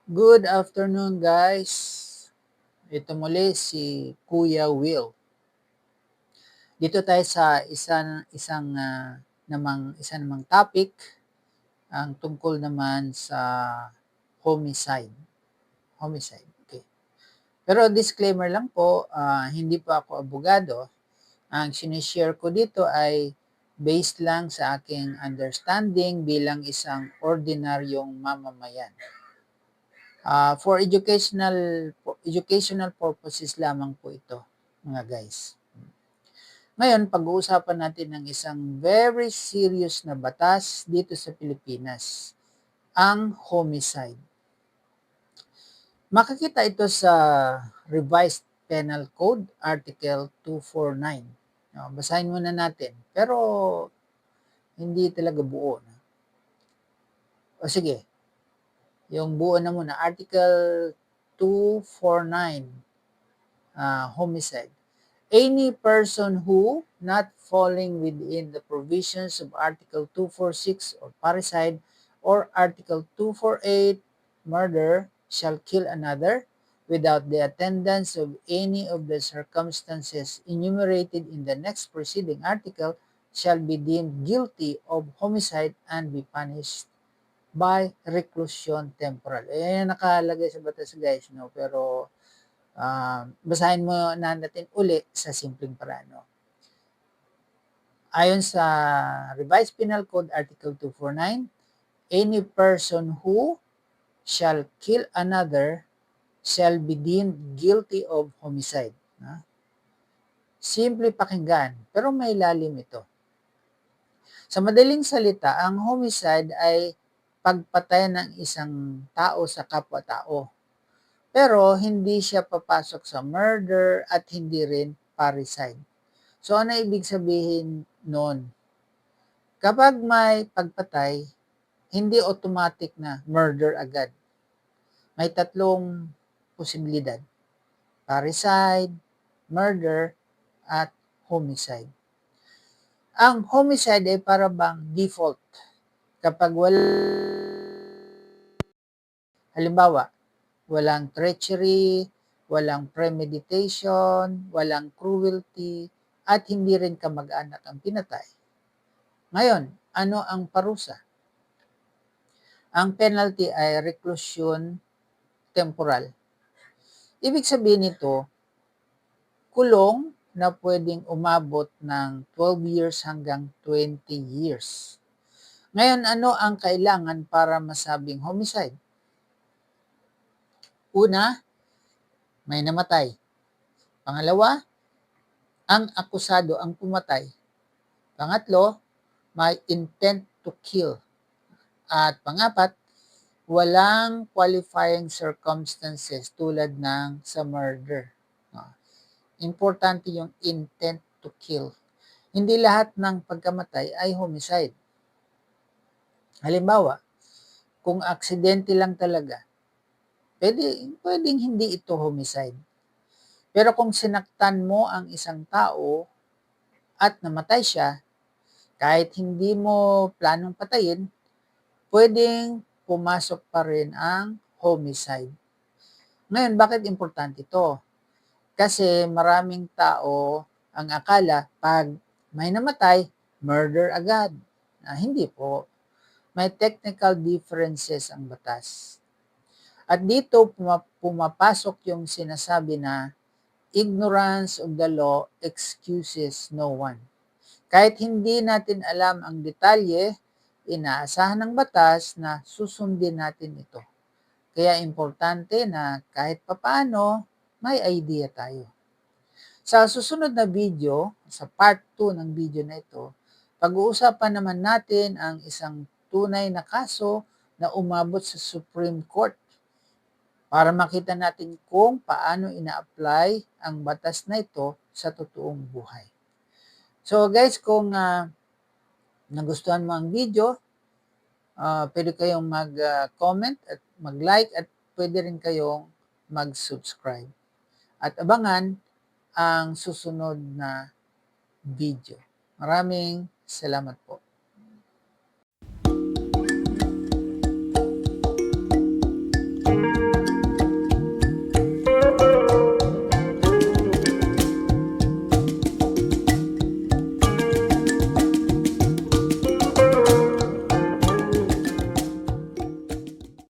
Good afternoon, guys. Ito muli si Kuya Will. Dito tayo sa isa namang topic ang tungkol naman sa homicide. Homicide. Okay. Pero disclaimer lang po, hindi po ako abogado. Ang sinishare ko dito ay based lang sa aking understanding bilang isang ordinaryong mamamayan. For educational purposes lamang po ito, mga guys. Ngayon, pag-uusapan natin ng isang very serious na batas dito sa Pilipinas, ang homicide. Makikita ito sa Revised Penal Code, Article 249. No, basahin muna natin. Pero, hindi talaga buo. No? O sige, yung buo na muna. Article 249, homicide. Any person who, not falling within the provisions of Article 246 or parricide or Article 248 murder shall kill another without the attendance of any of the circumstances enumerated in the next preceding article shall be deemed guilty of homicide and be punished by reclusion temporal. Nakalagay sa batas guys, no? Pero basahin mo na natin uli sa simpleng paraan. No? Ayon sa Revised Penal Code Article 249, any person who shall kill another shall be deemed guilty of homicide. No? Simple pakinggan, pero may lalim ito. Sa madaling salita, ang homicide ay pagpatay ng isang tao sa kapwa-tao. Pero hindi siya papasok sa murder at hindi rin parricide. So ano ibig sabihin nun? Kapag may pagpatay, hindi automatic na murder agad. May tatlong posibilidad. Parricide, murder, at homicide. Ang homicide ay para bang default. Kapag halimbawa, walang treachery, walang premeditation, walang cruelty, at hindi rin kamag-anak ang pinatay. Ngayon, ano ang parusa? Ang penalty ay reclusion temporal. Ibig sabihin nito, kulong na pwedeng umabot ng 12 years hanggang 20 years. Ngayon, ano ang kailangan para masabing homicide? Una, may namatay. Pangalawa, ang akusado ang pumatay. Pangatlo, may intent to kill. At pangapat, walang qualifying circumstances tulad ng sa murder. Importante yung intent to kill. Hindi lahat ng pagkamatay ay homicide. Halimbawa, kung aksidente lang talaga, pwedeng hindi ito homicide. Pero kung sinaktan mo ang isang tao at namatay siya, kahit hindi mo planong patayin, pwedeng pumasok pa rin ang homicide. Ngayon, bakit importante ito? Kasi maraming tao ang akala pag may namatay, murder agad. Hindi po. May technical differences ang batas. At dito pumapasok yung sinasabi na ignorance of the law excuses no one. Kahit hindi natin alam ang detalye, inaasahan ng batas na susundin natin ito. Kaya importante na kahit papaano, may idea tayo. Sa susunod na video, sa part 2 ng video na ito, pag-uusapan naman natin ang isang tunay na kaso na umabot sa Supreme Court para makita natin kung paano ina-apply ang batas na ito sa totoong buhay. So guys, kung nagustuhan mo ang video, pwede kayong mag-comment at mag-like at pwede rin kayong mag-subscribe. At abangan ang susunod na video. Maraming salamat po.